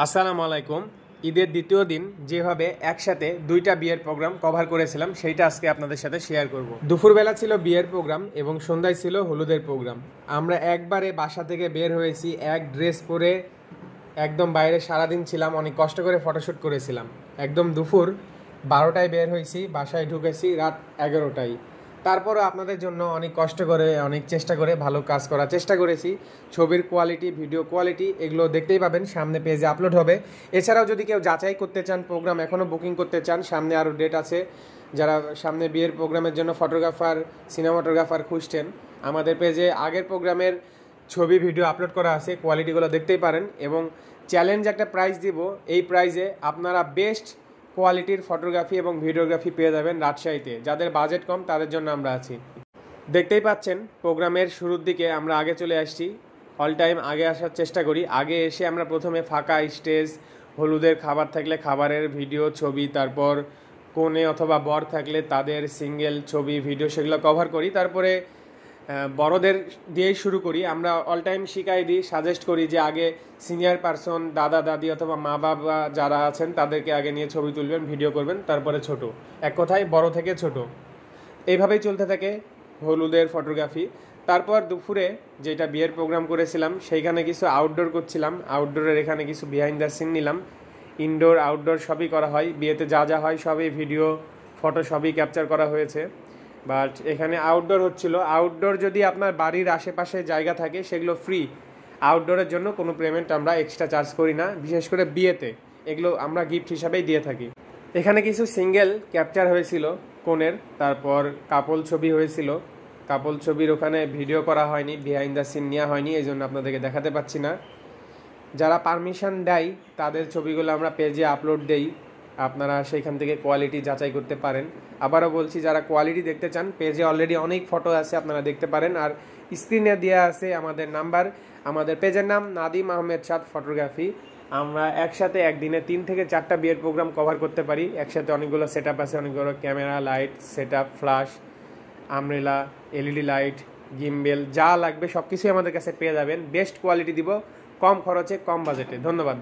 আসসালামু আলাইকুম। ঈদের দ্বিতীয় দিন যেভাবে একসাথে দুইটা বিয়ের প্রোগ্রাম কভার করেছিলাম সেইটা আজকে আপনাদের সাথে শেয়ার করব। দুপুরবেলা ছিল বিয়ের প্রোগ্রাম এবং সন্ধ্যায় ছিল হলুদের প্রোগ্রাম। আমরা একবারে বাসা থেকে বের হয়েছি, এক ড্রেস পরে একদম বাইরে সারাদিন ছিলাম, অনেক কষ্ট করে ফটোশ্যুট করেছিলাম। একদম দুপুর 12টায় বের হয়েছি, বাসায় ঢুকেছি রাত 11টায়। তারপরও আপনাদের জন্য অনেক কষ্ট করে, অনেক চেষ্টা করে ভালো কাজ করার চেষ্টা করেছি। ছবির কোয়ালিটি, ভিডিও কোয়ালিটি এগুলো দেখতেই পাবেন, সামনে পেজে আপলোড হবে। এছাড়াও যদি কেউ যাচাই করতে চান, প্রোগ্রাম এখনও বুকিং করতে চান, সামনে আরও ডেট আছে। যারা সামনে বিয়ের প্রোগ্রামের জন্য ফটোগ্রাফার, সিনেমাটোগ্রাফার খুঁজছেন, আমাদের পেজে আগের প্রোগ্রামের ছবি ভিডিও আপলোড করা আছে, কোয়ালিটিগুলো দেখতেই পারেন। এবং চ্যালেঞ্জ একটা প্রাইজ দিব, এই প্রাইজে আপনারা বেস্ট কোয়ালিটির ফটোগ্রাফি এবং ভিডিওগ্রাফি পেয়ে যাবেন রাজশাহীতে। যাদের বাজেট কম তাদের জন্য আমরা আছি। দেখতেই পাচ্ছেন প্রোগ্রামের শুরুর দিকে আমরা আগে চলে আসছি, অল টাইম আগে আসার চেষ্টা করি। আগে এসে আমরা প্রথমে ফাঁকা স্টেজ, হলুদের খাবার থাকলে খাবারের ভিডিও ছবি, তারপর কনে অথবা বর থাকলে তাদের সিঙ্গেল ছবি ভিডিও সেগুলো কভার করি। তারপরে বড়দের দিয়েই শুরু করি। আমরা অল টাইম শিখাই দিই, সাজেস্ট করি যে আগে সিনিয়র পারসন, দাদা দাদি অথবা মা বাবা যারা আছেন তাদেরকে আগে নিয়ে ছবি তুলবেন, ভিডিও করবেন, তারপরে ছোট, এক কথায় বড় থেকে ছোট। এইভাবেই চলতে থাকে হলুদের ফটোগ্রাফি। তারপর দুপুরে যেটা বিয়ের প্রোগ্রাম করেছিলাম সেইখানে কিছু আউটডোর করছিলাম। আউটডোরের এখানে কিছু বিহাইন্ড দ্য সিন নিলাম। ইনডোর আউটডোর সবই করা হয়, বিয়েতে যা যা হয় সবই ভিডিও ফটো সবই ক্যাপচার করা হয়েছে। বাট এখানে আউটডোর হচ্ছিল। আউটডোর যদি আপনার বাড়ির আশেপাশে জায়গা থাকে সেগুলো ফ্রি। আউটডোরের জন্য কোনো পেমেন্ট আমরা এক্সট্রা চার্জ করি না, বিশেষ করে বিয়েতে এগুলো আমরা গিফট হিসাবেই দিয়ে থাকি। এখানে কিছু সিঙ্গেল ক্যাপচার হয়েছিল কোণের, তারপর কাপল ছবি হয়েছিল। কাপল ছবির ওখানে ভিডিও করা হয়নি, বিহাইন্ড দ্য সিন নেওয়া হয়নি, এই জন্য আপনাদেরকে দেখাতে পাচ্ছি না। যারা পারমিশন দেয় তাদের ছবিগুলো আমরা পেজে আপলোড দেই, আপনারা সেইখান থেকে কোয়ালিটি যাচাই করতে পারেন। আবারও বলছি, যারা কোয়ালিটি দেখতে চান পেজে অলরেডি অনেক ফটো আছে, আপনারা দেখতে পারেন। আর স্ক্রিনে দেওয়া আছে আমাদের নাম্বার। আমাদের পেজের নাম নাদিম আহমেদ সাদ ফটোগ্রাফি। আমরা একসাথে একদিনে 3 থেকে 4টা বিয়ের প্রোগ্রাম কভার করতে পারি। একসাথে অনেকগুলো সেট আপ আছে, অনেকগুলো camera, light, set up, flash, umbrella, LED light, gimbal, যা লাগবে সব কিছুই আমাদের কাছে পেয়ে যাবেন। বেস্ট কোয়ালিটি দিব, কম খরচে, কম বাজেটে। ধন্যবাদ।